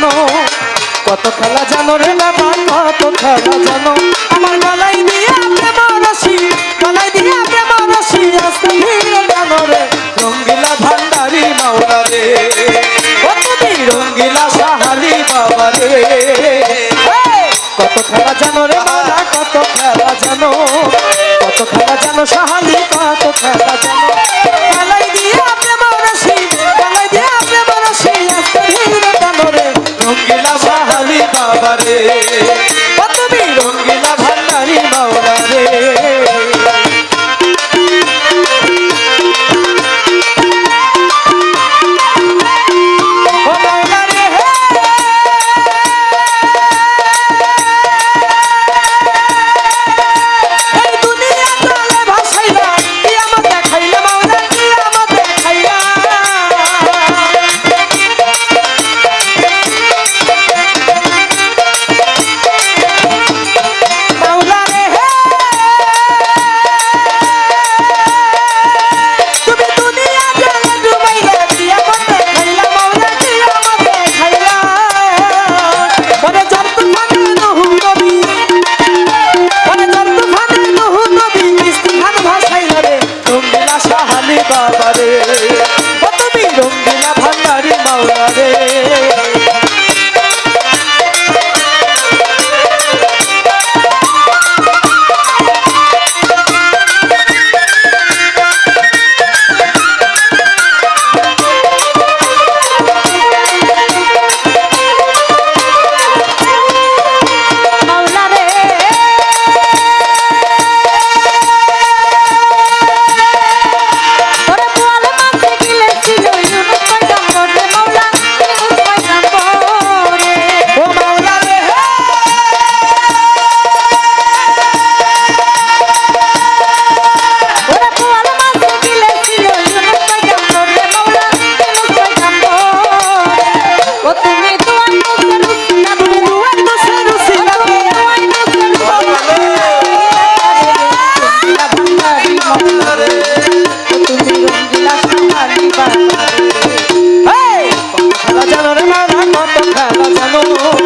জানো কত খেলা জানো রে বাবা কত খেলা জানো আমার গলাই দিয়া প্রেম রশি গলাই দিয়া প্রেম রশি আস্তে ধীরে জানো রে রঙ্গিলা ভান্ডারি মাওলা রে ও তুমি রঙ্গিলা সাহালি বাবা রে কত খেলা জানো রে মাওলা কত খেলা জানো কত খেলা জানো সাহালি কত খেলা জানো গলাই দিয়া প্রেম রশি গলাই দিয়া প্রেম রশি আস্তে ধীরে জানো রে রঙ্গিলা সাহালি বাবা রে ও তুমি রঙ্গিলা ভান্ডারি মাওলা রে জানো রে মারা কত খেলা জানো